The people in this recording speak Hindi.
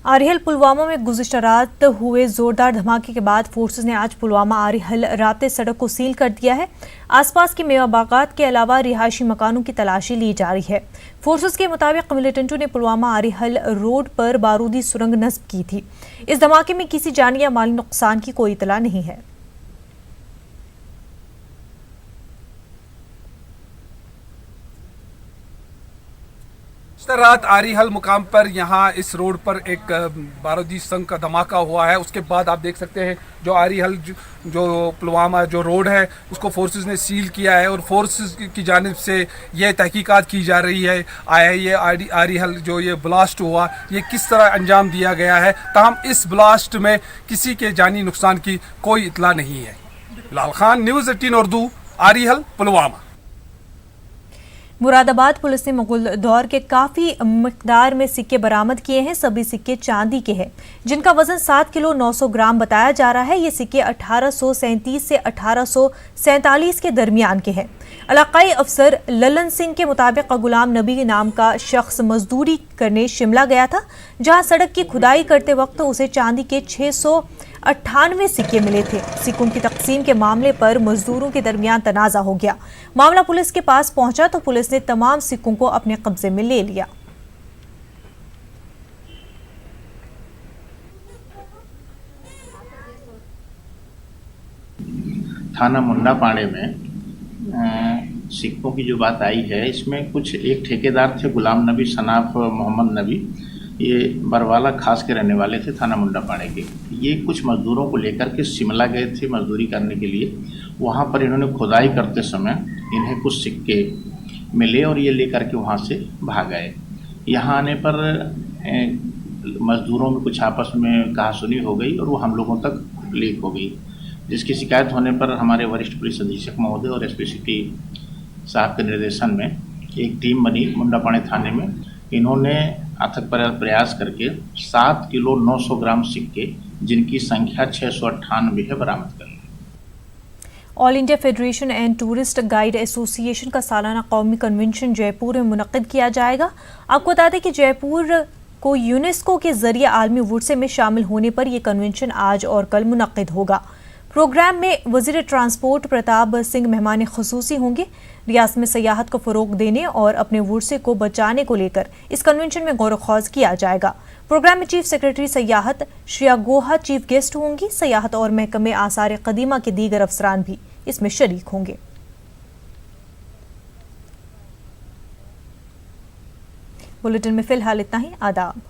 आरिहल पुलवामा में गुज़िश्ता रात हुए जोरदार धमाके के बाद फोर्सेस ने आज पुलवामा आरिहल राब्ते सड़क को सील कर दिया है। आसपास के मेवा बागात के अलावा रिहायशी मकानों की तलाशी ली जा रही है। फोर्सेस के मुताबिक मिलिटेंटों ने पुलवामा आरिहल रोड पर बारूदी सुरंग नस्ब की थी। इस धमाके में किसी जानी या माली नुकसान की कोई इतला नहीं है। रात आरिहल मुकाम पर यहाँ इस रोड पर एक बारूदी सुरंग का धमाका हुआ है। उसके बाद आप देख सकते हैं जो आरिहल जो पुलवामा जो रोड है उसको फोर्सेस ने सील किया है और फोर्सेस की जानिब से ये तहकीकात की जा रही है ये आरिहल जो ये ब्लास्ट हुआ ये किस तरह अंजाम दिया गया है। ताहम इस ब्लास्ट में किसी के जानी नुकसान की कोई इतला नहीं है। लाल खान, न्यूज़ 18 उर्दू, आरिहल पुलवामा। मुरादाबाद पुलिस ने मुगल दौर के काफी मिकदार में सिक्के बरामद किए हैं। सभी सिक्के चांदी के हैं जिनका वजन 7 किलो 900 ग्राम बताया जा रहा है। ये सिक्के 1837 से 1847 के दरमियान के हैं। इलाकाई अफसर ललन सिंह के मुताबिक गुलाम नबी नाम का शख्स मजदूरी करने शिमला गया था, जहां सड़क की खुदाई करते वक्त उसे चांदी के 698 सिक्के मिले थे। सिक्कों की तकसीम के मामले पर मजदूरों के दरमियान तनाजा हो गया। मामला पुलिस के पास पहुंचा तो पुलिस ने तमाम सिक्कों को अपने कब्जे में ले लिया। थाना मुंडा पाड़े में सिक्कों की जो बात आई है, इसमें कुछ एक ठेकेदार थे गुलाम नबी सनाफ मोहम्मद नबी, ये बरवाला खास के रहने वाले थे थाना मुंडा पाड़े के। ये कुछ मजदूरों को लेकर के शिमला गए थे मजदूरी करने के लिए। वहाँ पर इन्होंने खुदाई करते समय इन्हें कुछ सिक्के मिले और ये लेकर के वहाँ से भाग गए। यहाँ आने पर मजदूरों में कुछ आपस में कहासुनी हो गई और वो हम लोगों तक लीक हो गई, जिसकी शिकायत होने पर हमारे वरिष्ठ पुलिस अधीक्षक महोदय और एसपी सिटी साहब के निर्देशन में एक टीम बनी मुंडापाड़े थाने में। इन्होंने अथक प्रयास करके 7 किलो 900 ग्राम सिक्के जिनकी संख्या 698 है बरामद कर ली। All India federation and tourist guide association का सालाना कौमी कन्वेंशन जयपुर में मुनक्किद किया जाएगा। आपको बता दें कि जयपुर को यूनेस्को के जरिए आलमी विरसे में शामिल होने पर यह कन्वेंशन आज और कल मुनक्किद होगा। प्रोग्राम में वज़ीर ट्रांसपोर्ट प्रताप सिंह मेहमान खुसूसी होंगे। रियासत में सयाहत को फ़रोग देने और अपने विरसे को बचाने को लेकर इस कन्वेंशन में गौर-व-ख़ौज़ किया जाएगा। प्रोग्राम में चीफ सेक्रेटरी सयाहत श्रेया गोहा चीफ गेस्ट होंगी। सयाहत और महकमे आसार कदीमा के दीगर अफसरान भी इसमें शरीक होंगे। बुलेटिन में फिलहाल इतना ही। आदाब।